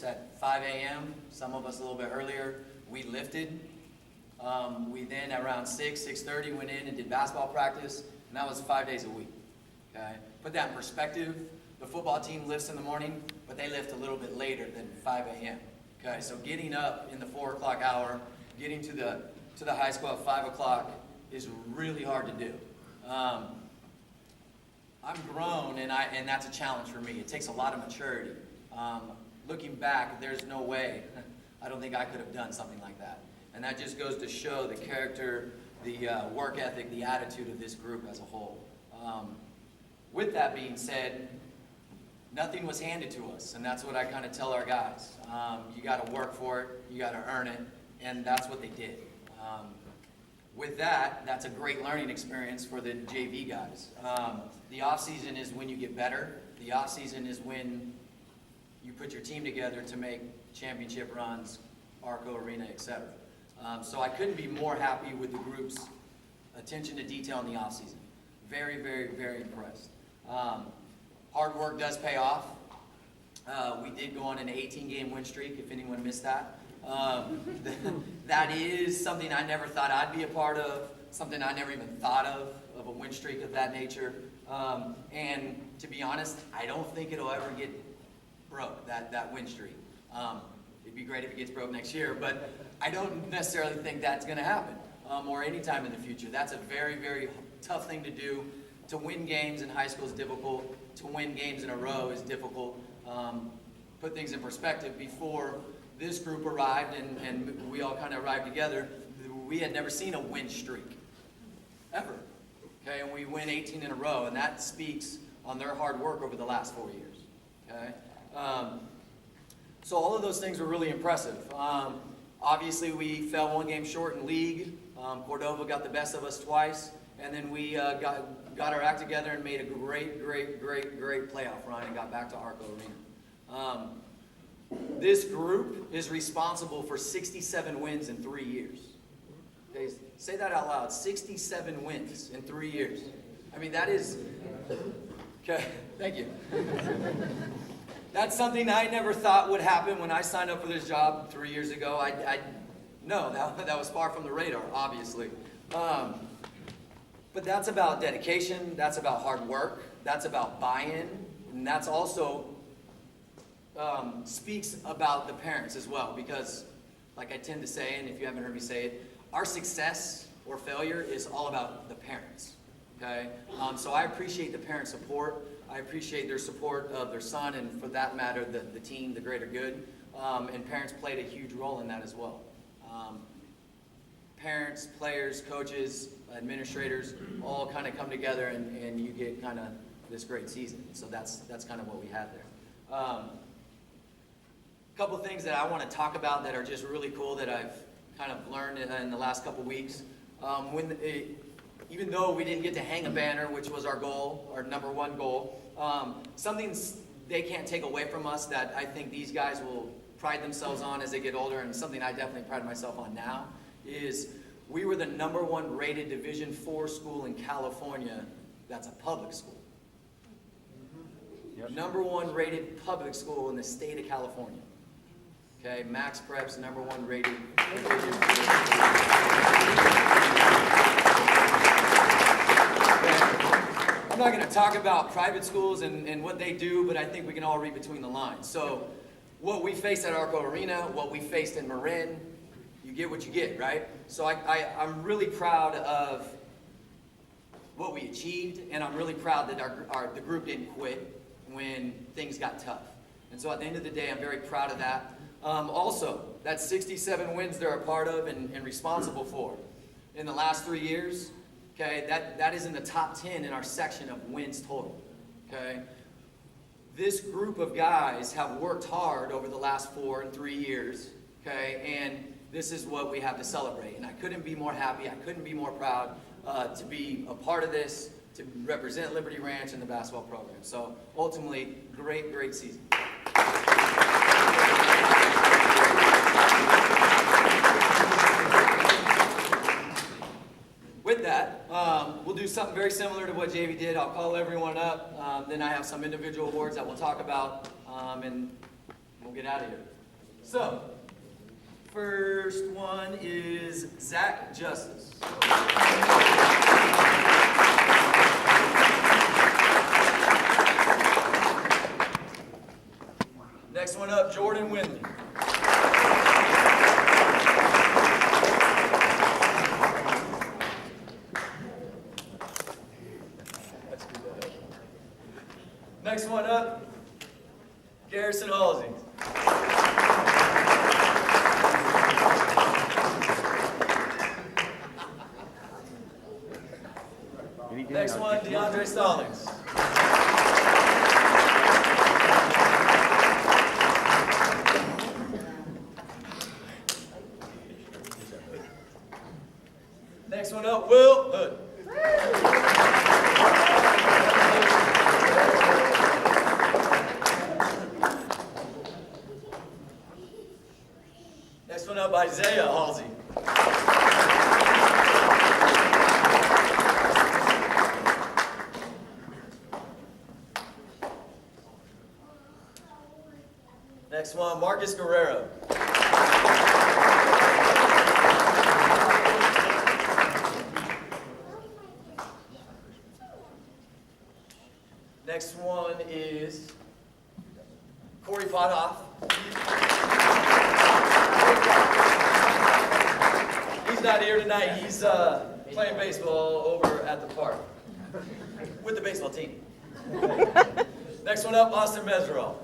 At 5 a.m., some of us a little bit earlier, we lifted. We then around 6:30 went in and did basketball practice, and that was 5 days a week. Okay? Put that in perspective. The football team lifts in the morning, but they lift a little bit later than 5 a.m. Okay, so getting up in the 4 o'clock hour, getting to the high school at 5 o'clock is really hard to do. I'm grown, and that's a challenge for me. It takes a lot of maturity. Looking back, there's no way. I don't think I could have done something like that. And that just goes to show the character, the work ethic, the attitude of this group as a whole. With that being said, nothing was handed to us, and that's what I kind of tell our guys. You got to work for it, you got to earn it, and that's what they did. With that, that's a great learning experience for the JV guys. The off-season is when you get better. The off-season is when you put your team together to make championship runs, Arco Arena, etc. So I couldn't be more happy with the group's attention to detail in the off-season. Very, very, very impressed. Hard work does pay off. We did go on an 18-game win streak, if anyone missed that. That is something I never thought I'd be a part of, something I never even thought of a win streak of that nature. And to be honest, I don't think it'll ever get broke, that win streak. It'd be great if it gets broke next year, but I don't necessarily think that's going to happen, or any time in the future. That's a very, very tough thing to do. To win games in high school is difficult. To win games in a row is difficult. Put things in perspective, before this group arrived and we all kind of arrived together, we had never seen a win streak, ever. Okay, and we win 18 in a row, and that speaks on their hard work over the last 4 years. Okay, so all of those things were really impressive. Obviously, we fell one game short in league. Cordova got the best of us twice, and then we got our act together and made a great playoff run and got back to Arco Arena. This group is responsible for 67 wins in 3 years. Okay, say that out loud. 67 wins in 3 years. I mean, that is... Okay, thank you. That's something I never thought would happen when I signed up for this job 3 years ago. No, that was far from the radar, obviously. But that's about dedication, that's about hard work, that's about buy-in, and that's also speaks about the parents as well, because like I tend to say, and if you haven't heard me say it, our success or failure is all about the parents. Okay? So I appreciate the parent support. I appreciate their support of their son, and for that matter, the team, the greater good. And parents played a huge role in that as well. Parents, players, coaches, administrators, all kind of come together, and you get kind of this great season. So that's kind of what we had there. A couple things that I want to talk about that are just really cool that I've kind of learned in the last couple weeks. Even though we didn't get to hang a banner, which was our goal, our number one goal, something they can't take away from us that I think these guys will pride themselves on as they get older, and something I definitely pride myself on now, is we were the number one rated Division IV school in California that's a public school. Yep. Number one rated public school in the state of California. Okay, Max Prep's number one rated division. I'm not going to talk about private schools and what they do, but I think we can all read between the lines. So what we faced at Arco Arena, what we faced in Marin, you get what you get, right? So I'm really proud of what we achieved, and I'm really proud that the group didn't quit when things got tough. And so at the end of the day, I'm very proud of that. Also, that's 67 wins they're a part of and responsible for. In the last 3 years, okay, that is in the top 10 in our section of wins total, okay? This group of guys have worked hard over the last 4 and 3 years, okay, and this is what we have to celebrate. And I couldn't be more happy, I couldn't be more proud to be a part of this, to represent Liberty Ranch and the basketball program. So ultimately, great season. With that, we'll do something very similar to what JV did. I'll call everyone up. Then I have some individual awards that we'll talk about, and we'll get out of here. So, first one is Zach Justice. Next one up, Jordan Winley. Next one up, Garrison Halsey. Next one, DeAndre Stallings. Next one up, Will Hood. Next one up, Isaiah Halsey. Next one, Marcus Guerrero. Next one is Corey Pothoff. He's not here tonight. He's playing baseball over at the park with the baseball team. Next one up, Austin Meserol.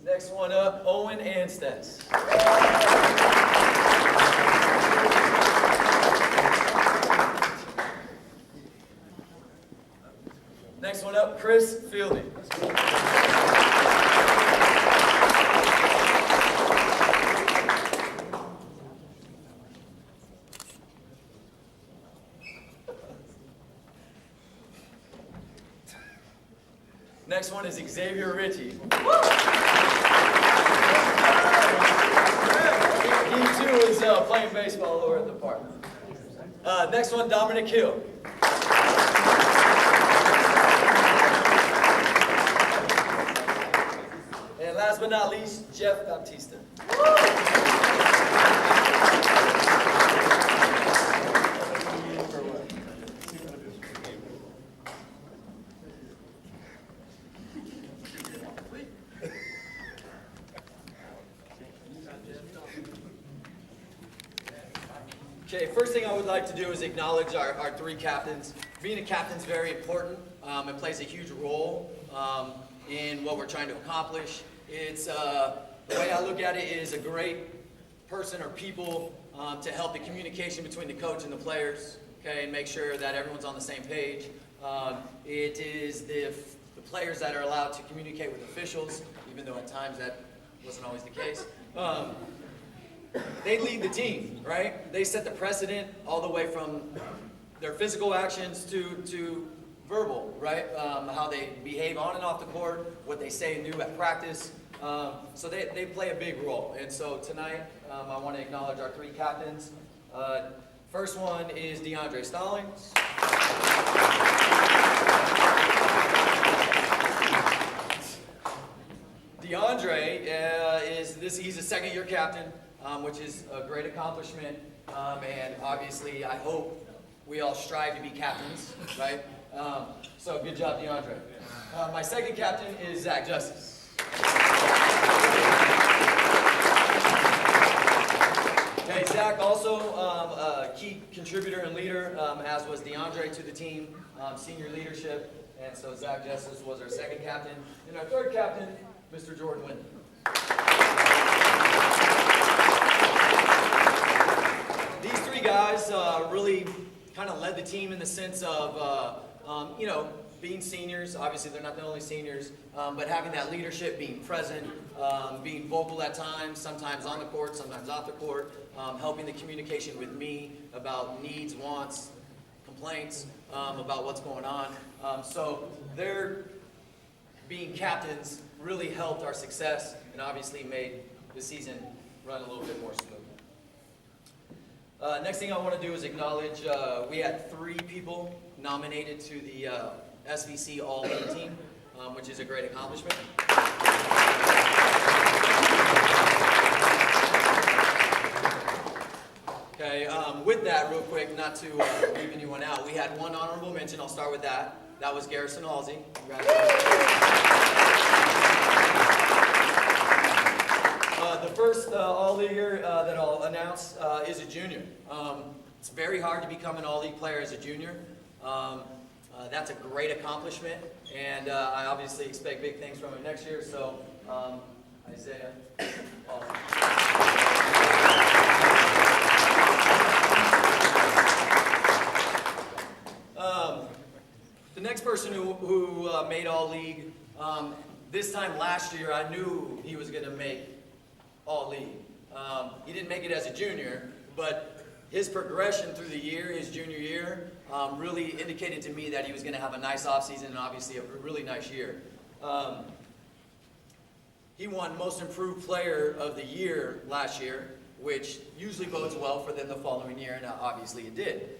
Next one up, Owen Anstess. Next one up, Chris Fielding. Next one is Xavier Ritchie. He too is playing baseball over at the park. Next one, Dominic Hill. And last but not least, Jeff Baptista. Okay, first thing I would like to do is acknowledge our three captains. Being a captain is very important. It plays a huge role in what we're trying to accomplish. It's the way I look at it is a great person or people to help the communication between the coach and the players. Okay, and make sure that everyone's on the same page. It is the players that are allowed to communicate with officials, even though at times that wasn't always the case. They lead the team, right? They set the precedent all the way from their physical actions to verbal, right? How they behave on and off the court, what they say and do at practice. So they play a big role. And so tonight, I want to acknowledge our three captains. First one is DeAndre Stallings. DeAndre he's a second-year captain. Which is a great accomplishment, and obviously I hope we all strive to be captains, right? So good job, DeAndre. My second captain is Zach Justice. Okay, Zach also a key contributor and leader, as was DeAndre to the team, senior leadership, and so Zach Justice was our second captain. And our third captain, Mr. Jordan Winley. These three guys really kind of led the team in the sense of, being seniors. Obviously, they're not the only seniors, but having that leadership, being present, being vocal at times, sometimes on the court, sometimes off the court, helping the communication with me about needs, wants, complaints, about what's going on. So their being captains really helped our success and obviously made the season run a little bit more smooth. Next thing I want to do is acknowledge we had three people nominated to the SVC All-League team, which is a great accomplishment. Okay, with that, real quick, not to leave anyone out, we had one honorable mention. I'll start with that. That was Garrison Halsey. The first All-Leaguer that I'll announce is a junior. It's very hard to become an All-League player as a junior. That's a great accomplishment, and I obviously expect big things from him next year. So, Isaiah. The next person who made All-League, this time last year, I knew he was going to make All-League. He didn't make it as a junior, but his progression through the year, his junior year, really indicated to me that he was going to have a nice offseason and obviously a really nice year. He won Most Improved Player of the Year last year, which usually bodes well for them the following year, and obviously it did.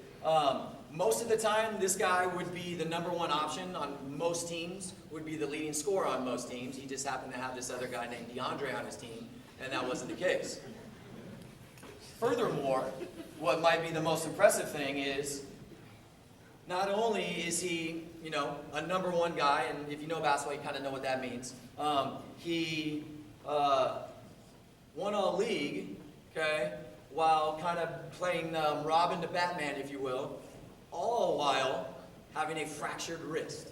Most of the time, this guy would be the #1 option on most teams, would be the leading scorer on most teams. He just happened to have this other guy named DeAndre on his team, and that wasn't the case. Furthermore, what might be the most impressive thing is, not only is he, you know, a #1 guy, and if you know basketball, you kind of know what that means. He won All-League, okay, while kind of playing Robin to Batman, if you will, all while having a fractured wrist,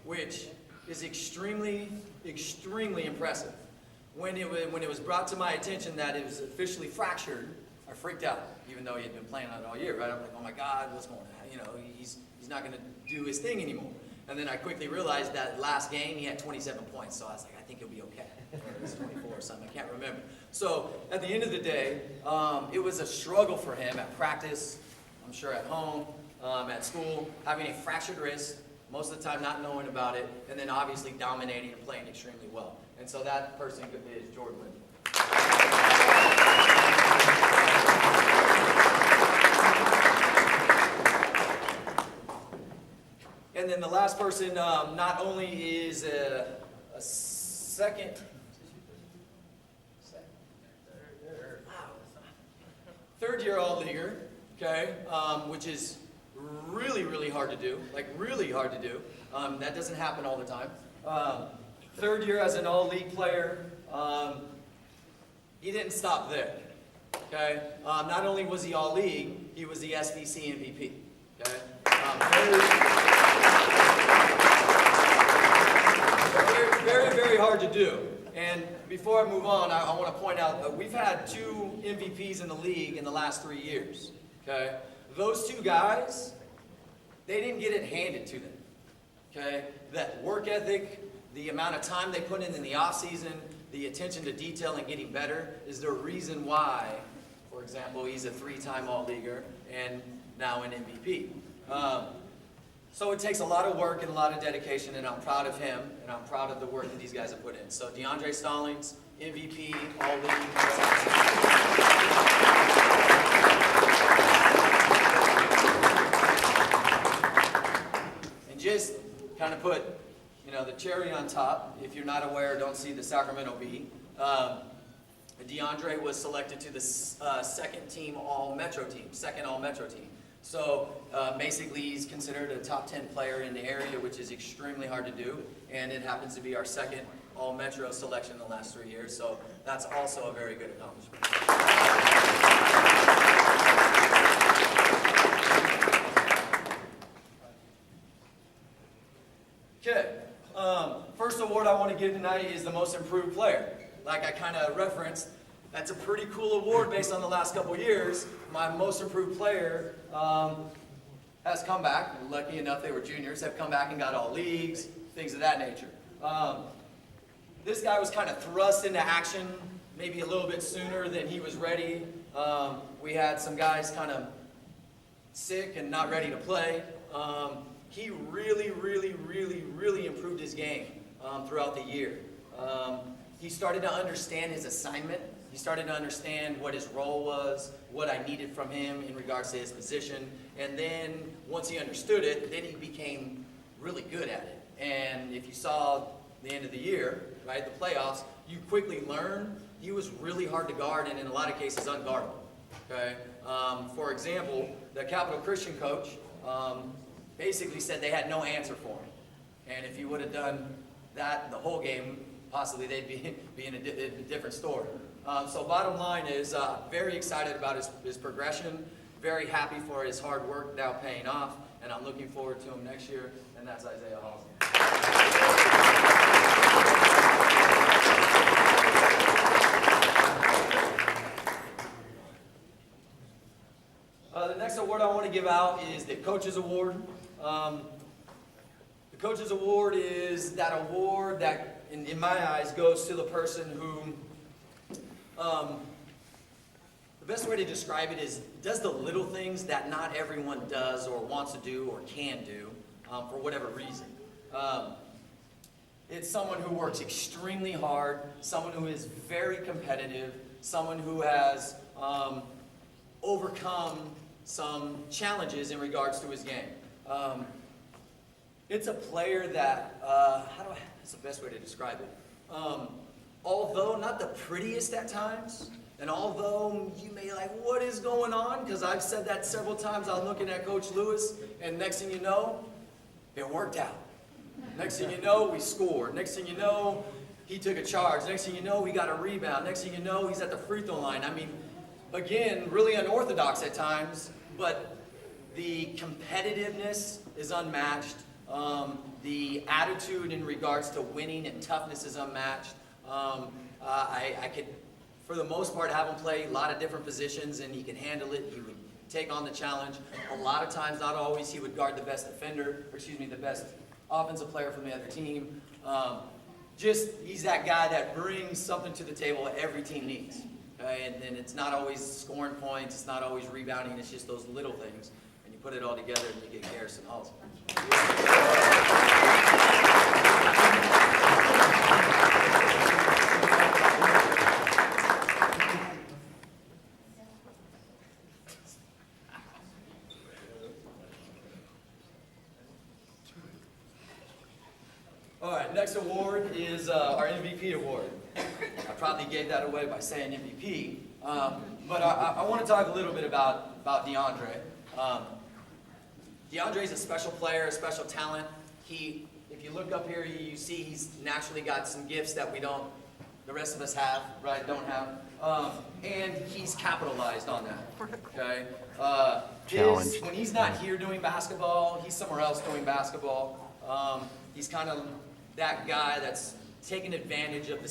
which is extremely, extremely impressive. When it was brought to my attention that it was officially fractured, I freaked out, even though he had been playing on it all year, right? I'm like, oh my God, what's going on? You know, he's not going to do his thing anymore. And then I quickly realized that last game he had 27 points, so I was like, I think he'll be okay. Or it was 24 or something, I can't remember. So at the end of the day, it was a struggle for him at practice, I'm sure at home, at school, having a fractured wrist, most of the time not knowing about it, and then obviously dominating and playing extremely well. And so that person is Jordan Lind. And then the last person not only is a third-year All-Leaguer, okay, which is really, really hard to do, like really hard to do. That doesn't happen all the time. Third year as an All-League player, he didn't stop there, okay? Not only was he All-League, he was the SVC MVP, okay? Very, very hard to do. And before I move on, I want to point out that we've had 2 MVPs in the league in the last 3 years, okay? Those 2 guys, they didn't get it handed to them, okay? That work ethic, the amount of time they put in the offseason, the attention to detail and getting better is the reason why, for example, he's a 3-time All-Leaguer and now an MVP. So it takes a lot of work and a lot of dedication, and I'm proud of him, and I'm proud of the work that these guys have put in. So DeAndre Stallings, MVP, All-League. And just kind of put, you know, the cherry on top. If you're not aware, don't see the Sacramento Bee. DeAndre was selected to the second All-Metro team. So basically, he's considered a top 10 player in the area, which is extremely hard to do. And it happens to be our second All-Metro selection in the last 3 years. So that's also a very good accomplishment. Okay. First award I want to give tonight is the Most Improved Player. Like I kind of referenced, that's a pretty cool award based on the last couple years. My Most Improved Player has come back. Lucky enough they were juniors, have come back and got all leagues, things of that nature. This guy was kind of thrust into action maybe a little bit sooner than he was ready. We had some guys kind of sick and not ready to play. He really improved his game throughout the year. He started to understand his assignment. He started to understand what his role was, what I needed from him in regards to his position. And then once he understood it, then he became really good at it. And if you saw the end of the year, right, the playoffs, you quickly learn he was really hard to guard and in a lot of cases unguardable. Okay? For example, the Capital Christian coach basically said they had no answer for him. And if he would have done that the whole game, possibly they'd be in a different story. So bottom line is very excited about his progression, very happy for his hard work now paying off, and I'm looking forward to him next year, and that's Isaiah Halsey. The next award I want to give out is the Coaches Award. The Coaches Award is that award that, in my eyes, goes to the person who, the best way to describe it is, does the little things that not everyone does or wants to do or can do for whatever reason. It's someone who works extremely hard, someone who is very competitive, someone who has overcome some challenges in regards to his game. It's a player that, that's the best way to describe it. Although not the prettiest at times, and although you may like, what is going on? Because I've said that several times. I'm looking at Coach Lewis, and next thing you know, it worked out. Next thing you know, we scored. Next thing you know, he took a charge. Next thing you know, we got a rebound. Next thing you know, he's at the free throw line. I mean, again, really unorthodox at times, but the competitiveness is unmatched. The attitude in regards to winning and toughness is unmatched. I could, for the most part, have him play a lot of different positions, and he can handle it. He would take on the challenge. A lot of times, not always, he would guard the best defender, or excuse me, the best offensive player from the other team. He's that guy that brings something to the table that every team needs. And it's not always scoring points, it's not always rebounding, it's just those little things. And you put it all together and you get Garrison Halsey. All right, next award is our MVP award. I probably gave that away by saying MVP, but I want to talk a little bit about DeAndre. DeAndre's a special player, a special talent. If you look up here, you see he's naturally got some gifts that the rest of us have, right? Don't have, and he's capitalized on that. Okay. When he's not here doing basketball, he's somewhere else doing basketball. He's kind of that guy that's taking advantage of the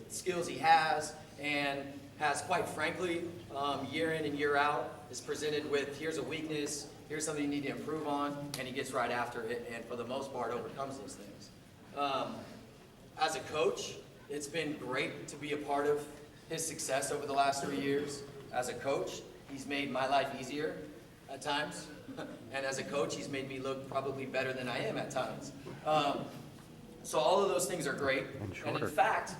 skills he has, and has, quite frankly, year in and year out, is presented with, here's a weakness, here's something you need to improve on, and he gets right after it, and for the most part overcomes those things. As a coach, it's been great to be a part of his success over the last 3 years. As a coach, he's made my life easier at times, and as a coach, he's made me look probably better than I am at times. So all of those things are great, and in fact,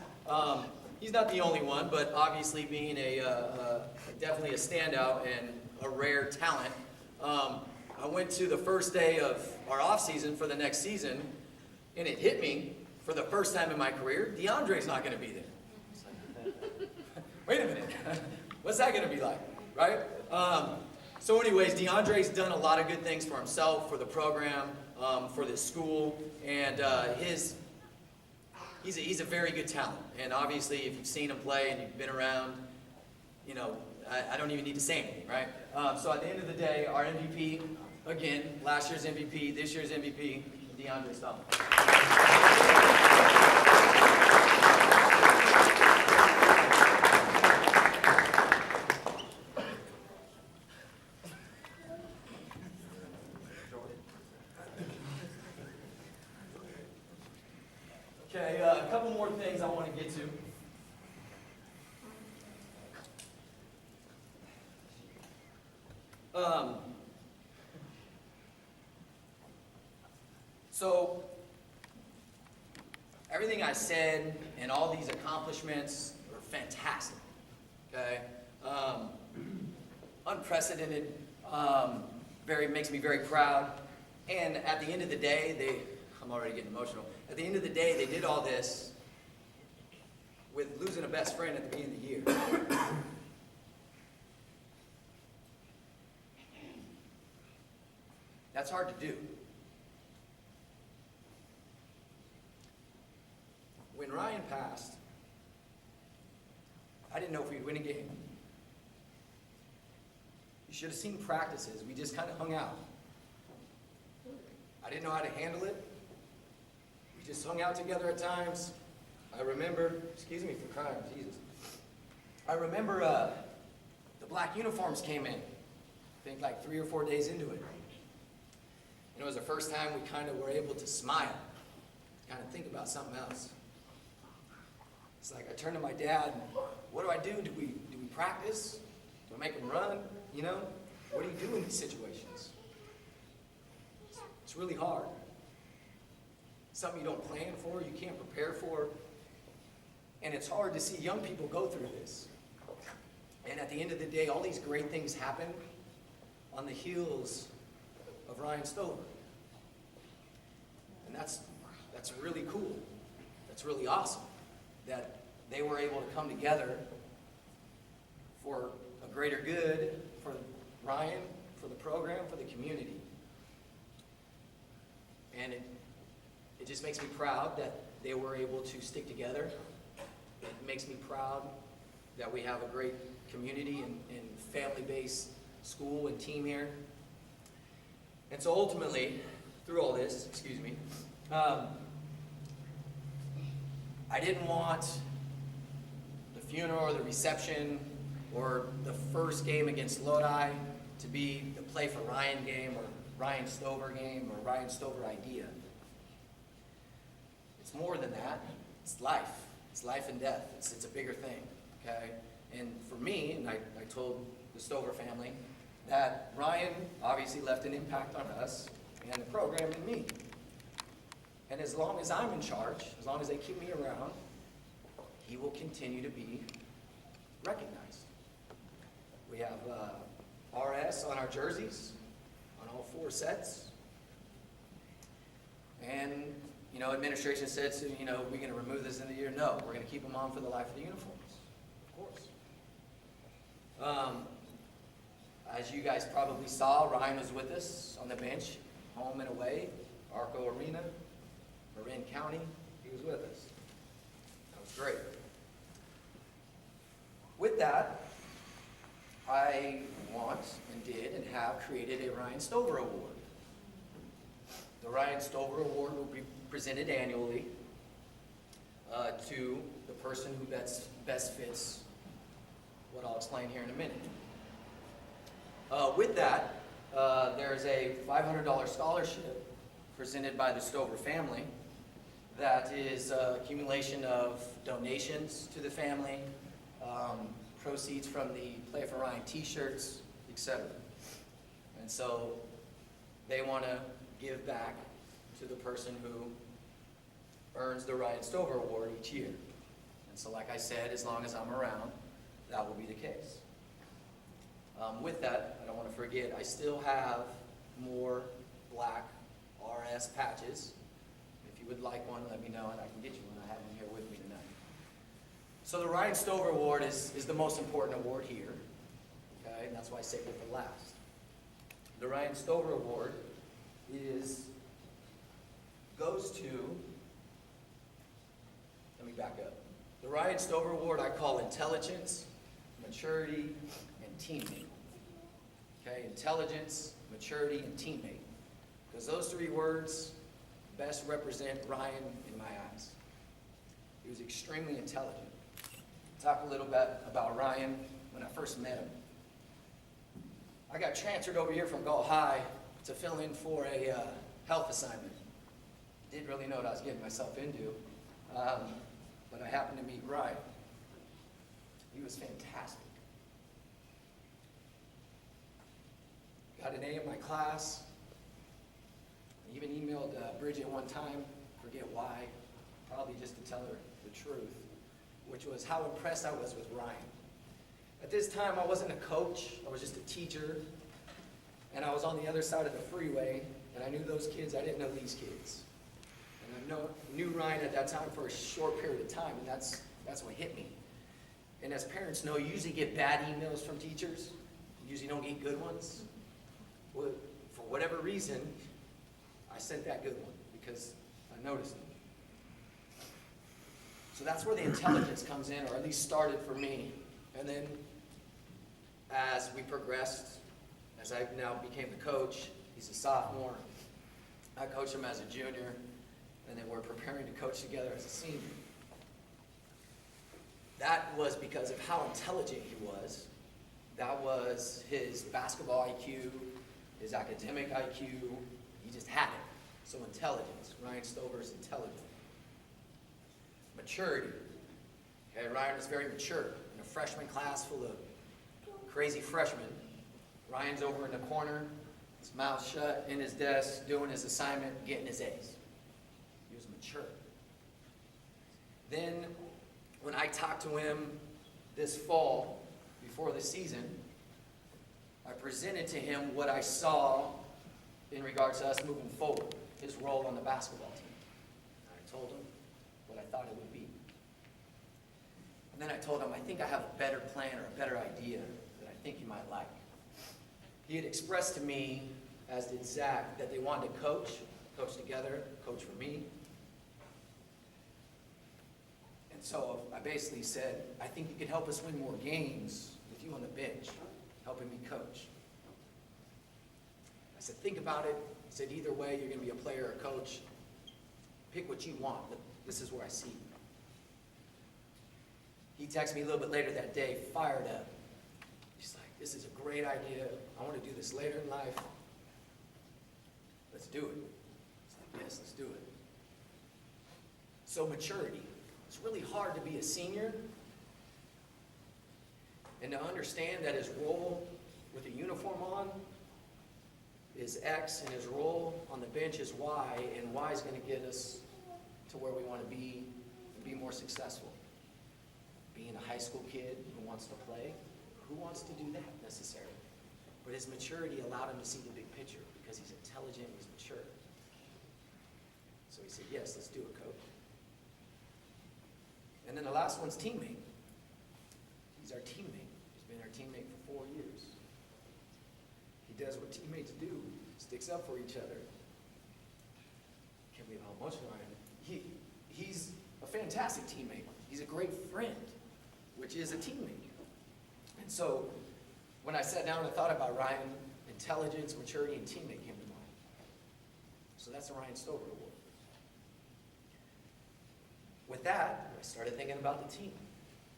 he's not the only one, but obviously being definitely a standout and a rare talent. I went to the first day of our off season for the next season, and it hit me for the first time in my career, DeAndre's not going to be there. Wait a minute, what's that going to be like, right? So anyways, DeAndre's done a lot of good things for himself, for the program, for the school, and he's a very good talent. And obviously, if you've seen him play and you've been around, you know, I don't even need to say anything, right? So at the end of the day, our MVP, again, last year's MVP, this year's MVP, DeAndre Stumpf. Okay, a couple more things I want to get to. So, everything I said and all these accomplishments are fantastic. okay? Unprecedented, makes me very proud. And at the end of the day, I'm already getting emotional. At the end of the day, they did all this with losing a best friend at the beginning of the year. That's hard to do. When Ryan passed, I didn't know if we'd win a game. You should have seen practices. We just kind of hung out. I didn't know how to handle it. We just hung out together at times. I remember, excuse me for crying, Jesus. I remember the black uniforms came in, I think like 3 or 4 days into it. And it was the first time we kind of were able to smile, kind of think about something else. It's like I turned to my dad, and what do I do? Do we practice? Do I make them run? You know? What do you do in these situations? It's really hard. Something you don't plan for, you can't prepare for. And it's hard to see young people go through this. And at the end of the day, all these great things happen on the heels of Ryan Stover. And that's really cool. That's really awesome that they were able to come together for a greater good, for Ryan, for the program, for the community. And it just makes me proud that they were able to stick together. It makes me proud that we have a great community and family-based school and team here. And so ultimately, through all this, I didn't want the funeral or the reception or the first game against Lodi to be the Play for Ryan game or Ryan Stover game or Ryan Stover idea. It's more than that. It's life. It's life and death. It's a bigger thing, okay? And for me, and I told the Stover family, that Ryan obviously left an impact on us and the program and me. And as long as I'm in charge, as long as they keep me around, he will continue to be recognized. We have RS on our jerseys, on all 4 sets. And, administration said, so, we're going to remove this in the year. No, we're going to keep them on for the life of the uniforms, of course. As you guys probably saw, Ryan was with us on the bench, home and away, Arco Arena, Marin County. He was with us. That was great. With that, I want and did and have created a Ryan Stover Award. The Ryan Stover Award will be presented annually to the person who best fits what I'll explain here in a minute. With that, there's a $500 scholarship presented by the Stover family that is accumulation of donations to the family, proceeds from the Play for Ryan t-shirts, etc. And so they want to give back to the person who earns the Ryan Stover Award each year. And so like I said, as long as I'm around, that will be the case. With that, I don't want to forget, I still have more black RS patches. If you would like one, let me know and I can get you one. I have them here with me tonight. So the Ryan Stover Award is the most important award here. Okay, and that's why I saved it for last. The Ryan Stover Award goes to, let me back up. The Ryan Stover Award I call intelligence, maturity, and teammate. Okay, intelligence, maturity, and teammate. Because those 3 words best represent Ryan in my eyes. He was extremely intelligent. Talk a little bit about Ryan when I first met him. I got transferred over here from Galt High to fill in for a health assignment. Didn't really know what I was getting myself into, but I happened to meet Ryan. He was fantastic. Got an A in my class. I even emailed Bridget one time, forget why, probably just to tell her the truth, which was how impressed I was with Ryan. At this time, I wasn't a coach. I was just a teacher. And I was on the other side of the freeway, and I knew those kids. I didn't know these kids. And I knew Ryan at that time for a short period of time, and that's what hit me. And as parents know, you usually get bad emails from teachers. You usually don't get good ones. Well, for whatever reason, I sent that good one because I noticed it. So that's where the intelligence comes in, or at least started for me. And then as we progressed, as I now became the coach, he's a sophomore. I coached him as a junior, and then we're preparing to coach together as a senior. That was because of how intelligent he was. That was his basketball IQ, his academic IQ. He just had it. So intelligence. Ryan Stover is intelligent. Maturity. Okay, Ryan is very mature. In a freshman class full of crazy freshmen, Ryan's over in the corner, his mouth shut, in his desk, doing his assignment, getting his A's. He was mature. Then, when I talked to him this fall, before the season, I presented to him what I saw in regards to us moving forward, his role on the basketball team. I told him what I thought it would be. And then I told him, I think I have a better plan or a better idea that I think you might like. He had expressed to me, as did Zach, that they wanted to coach together, coach for me. And so I basically said, I think you could help us win more games with you on the bench, helping me coach. I said, think about it. I said, either way, you're going to be a player or a coach. Pick what you want, but this is where I see you. He texted me a little bit later that day, fired up. He's like, this is a great idea. I want to do this later in life. Let's do it. It's like, yes, let's do it. So maturity. It's really hard to be a senior and to understand that his role with a uniform on is X and his role on the bench is Y, and Y is going to get us to where we want to be and be more successful. Being a high school kid who wants to play, who wants to do that necessarily? But his maturity allowed him to see the big picture because he's intelligent, he's mature. So he said, yes, let's do it, coach. And then the last one's teammate. He's our teammate. He's been our teammate for 4 years. He does what teammates do, sticks up for each other. Can't believe how emotional I am. He's a fantastic teammate. He's a great friend, which is a teammate. And so when I sat down and thought about Ryan, intelligence, maturity, and teammate came to mind. So that's the Ryan Stover Award. With that, I started thinking about the team.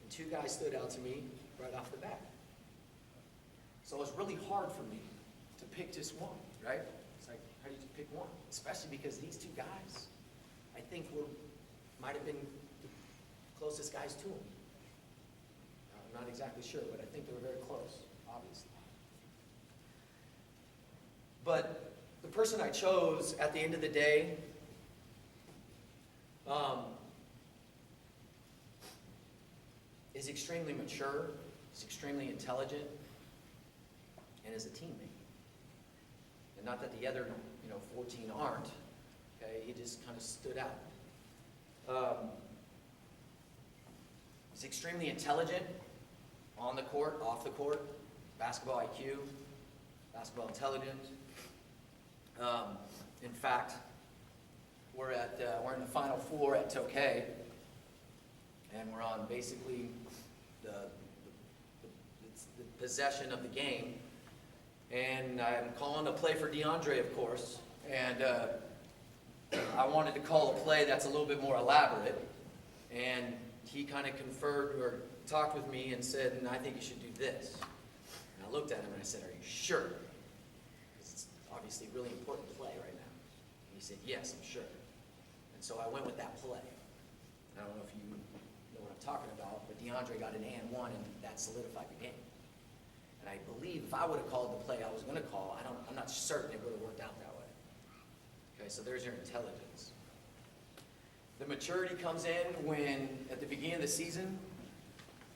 And 2 guys stood out to me right off the bat. So it was really hard for me to pick just one, right? It's like, how do you pick one? Especially because these 2 guys, I think might have been the closest guys to him. I'm not exactly sure, but I think they were very close, obviously. But the person I chose at the end of the day, is extremely mature, is extremely intelligent, and is a teammate. And not that the other, 14 aren't. Okay, he just kind of stood out. He's extremely intelligent on the court, off the court, basketball IQ, basketball intelligence. In fact, we're in the Final Four at Tokay, and we're on basically the possession of the game. And I'm calling a play for DeAndre, of course, and I wanted to call a play that's a little bit more elaborate, and he kind of conferred or talked with me and said, I think you should do this. And I looked at him and I said, are you sure? Because it's obviously a really important play right now. And he said, yes, I'm sure. And so I went with that play. I don't know if you know what I'm talking about, but DeAndre got an and one, and that solidified the game. And I believe if I would have called the play I was going to call, I'm not certain it would have worked out that way. Okay, so there's your intelligence. The maturity comes in when, at the beginning of the season,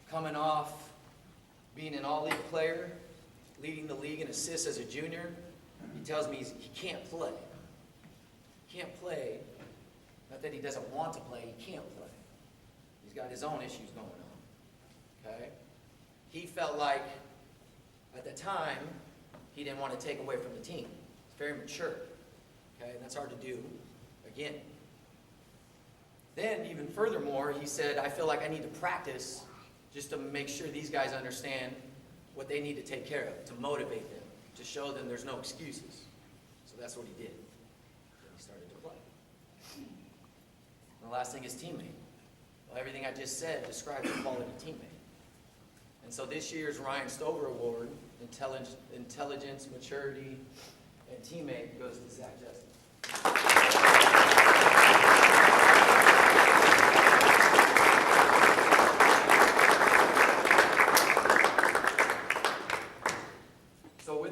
coming off being an all-league player, leading the league in assists as a junior, he tells me he can't play. He can't play. Not that he doesn't want to play, he can't play. He's got his own issues going on. Okay? He felt like, at the time, he didn't want to take away from the team. He's very mature. Okay? And that's hard to do, again. Then, even furthermore, he said, I feel like I need to practice just to make sure these guys understand what they need to take care of, to motivate them, to show them there's no excuses. So that's what he did. Then he started to play. And the last thing is teammate. Well, everything I just said describes a quality teammate. And so this year's Ryan Stover Award, Intelligence, Maturity, and Teammate, goes to Zach Justin.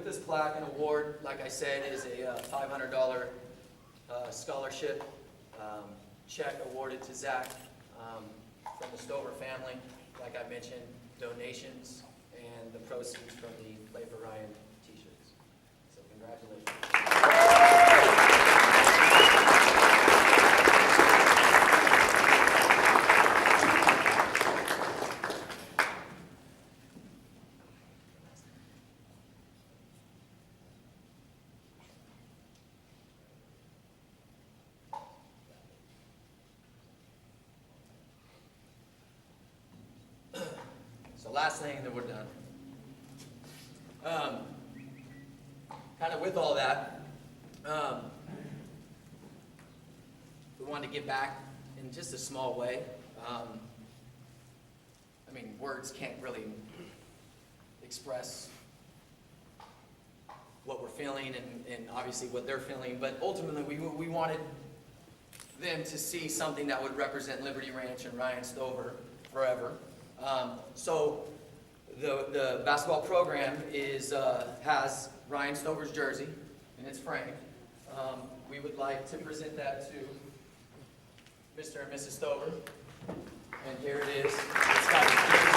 This plaque and award, like I said, is a $500 scholarship check awarded to Zach from the Stover family. Like I mentioned, donations and the proceeds from the Play for Ryan t-shirts. So congratulations. So last thing, then we're done. Kind of with all that, we wanted to give back in just a small way. I mean, words can't really express what we're feeling and obviously what they're feeling, but ultimately we wanted them to see something that would represent Liberty Ranch and Ryan Stover forever. So the basketball program has Ryan Stover's jersey, and it's framed. We would like to present that to Mr. and Mrs. Stover. And here it is. It's got his jersey.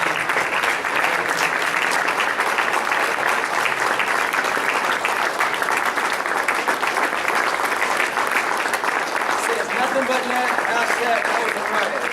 It says nothing but net, hashtag open Ryan.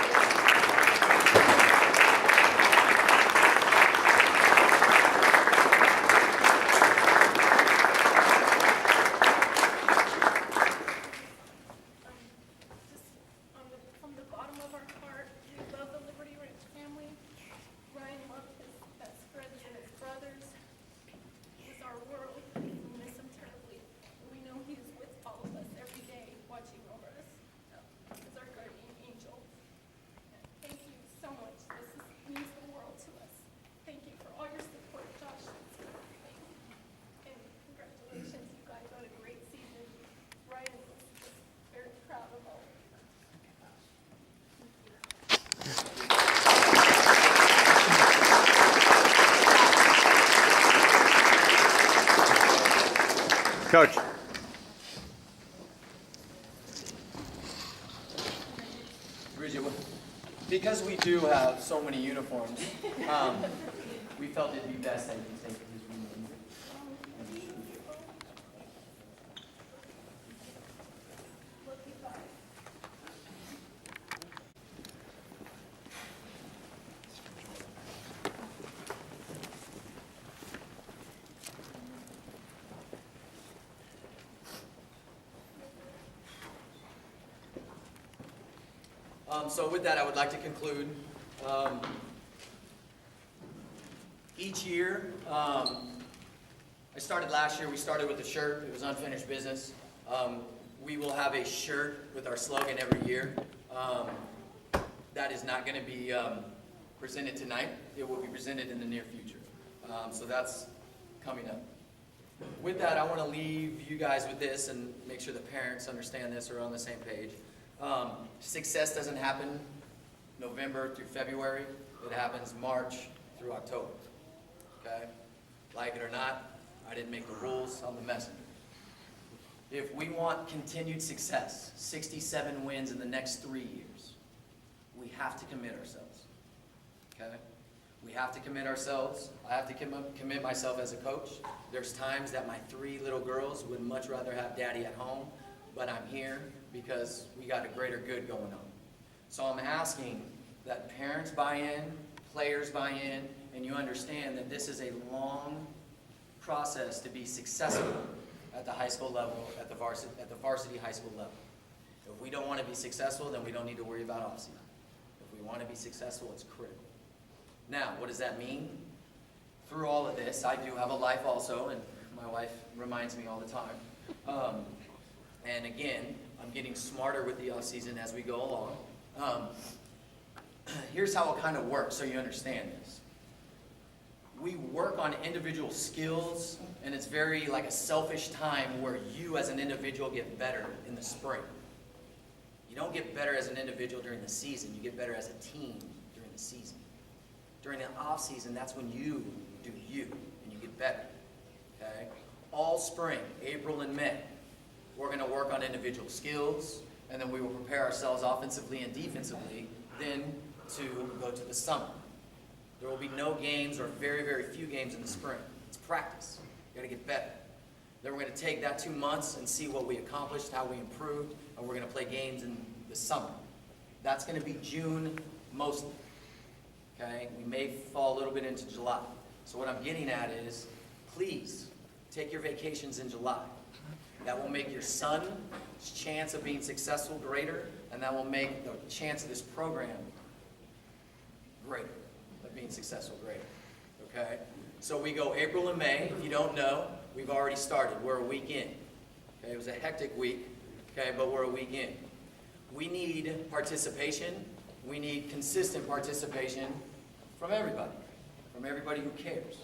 Coach. Bridget, because we do have so many uniforms, we felt it'd be best that you take his room. So with that, I would like to conclude. Each year, I started last year, we started with a shirt. It was unfinished business. We will have a shirt with our slogan every year. That is not going to be presented tonight. It will be presented in the near future. So that's coming up. With that, I want to leave you guys with this and make sure the parents understand this or are on the same page. Success doesn't happen November through February. It happens March through October. Okay? Like it or not, I didn't make the rules, I'm the messenger. If we want continued success, 67 wins in the next 3 years, we have to commit ourselves. Okay? We have to commit ourselves. I have to commit myself as a coach. There's times that my 3 little girls would much rather have daddy at home, but I'm here because we got a greater good going on. So I'm asking that parents buy in, players buy in, and you understand that this is a long process to be successful at the high school level, at the varsity high school level. If we don't want to be successful, then we don't need to worry about off-season. If we want to be successful, it's critical. Now, what does that mean? Through all of this, I do have a life also, and my wife reminds me all the time. And again, I'm getting smarter with the off-season as we go along. Here's how it kind of works so you understand this. We work on individual skills, and it's very like a selfish time where you as an individual get better in the spring. You don't get better as an individual during the season. You get better as a team during the season. During the off season, that's when you do you, and you get better. Okay? All spring, April and May, we're going to work on individual skills, and then we will prepare ourselves offensively and defensively, then to go to the summer. There will be no games or very, very few games in the spring. It's practice. You got to get better. Then we're going to take that 2 months and see what we accomplished, how we improved, and we're going to play games in the summer. That's going to be June mostly. Okay? We may fall a little bit into July. So what I'm getting at is, please take your vacations in July. That will make your son's chance of being successful greater, and that will make the chance of this program greater, of being successful greater. Okay? So we go April and May. If you don't know, we've already started. We're a week in. Okay? It was a hectic week, okay, but we're a week in. We need participation. We need consistent participation from everybody who cares.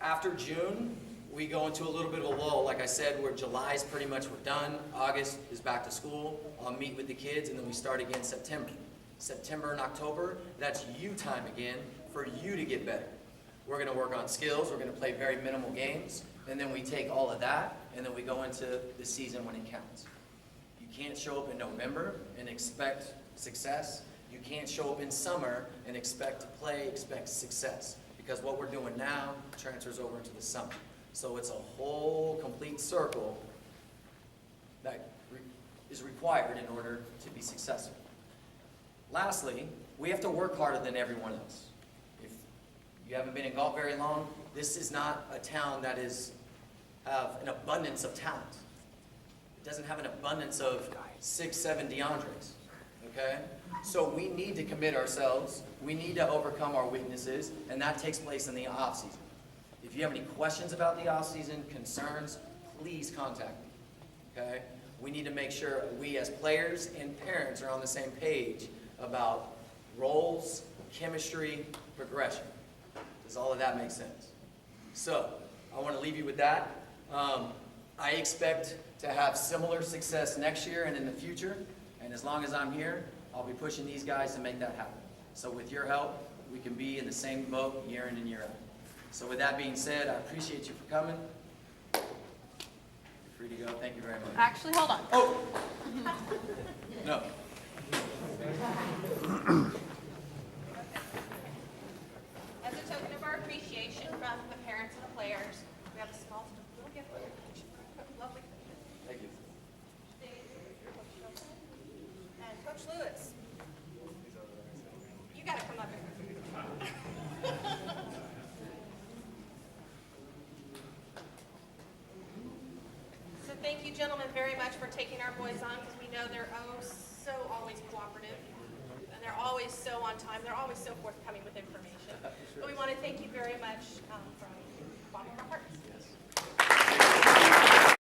After June, we go into a little bit of a lull, like I said, where July's pretty much we're done. August is back to school. I'll meet with the kids, and then we start again September. September and October, that's you time again for you to get better. We're going to work on skills. We're going to play very minimal games, and then we take all of that, and then we go into the season when it counts. You can't show up in November and expect success. You can't show up in summer and expect to play, expect success. Because what we're doing now transfers over into the summer. So it's a whole complete circle that is required in order to be successful. Lastly, we have to work harder than everyone else. If you haven't been in golf very long, this is not a town that have an abundance of talent. It doesn't have an abundance of 6, 7 DeAndres. Okay? So we need to commit ourselves. We need to overcome our weaknesses, and that takes place in the off-season. If you have any questions about the off-season, concerns, please contact me. Okay? We need to make sure we as players and parents are on the same page about roles, chemistry, progression. Does all of that make sense? So, I want to leave you with that. I expect to have similar success next year and in the future. And as long as I'm here, I'll be pushing these guys to make that happen. So with your help, we can be in the same boat year in and year out. So with that being said, I appreciate you for coming. You're free to go. Thank you very much. Actually, hold on. Oh! No. As a token of our appreciation from the parents and the players, we have a small little gift. Lovely. Thank you. And Coach Lewis, you got to come up here. So thank you, gentlemen, very much for taking our boys on, because we know they're so always cooperative, and they're always so on time. They're always so forthcoming with information. But we want to thank you very much from the bottom of our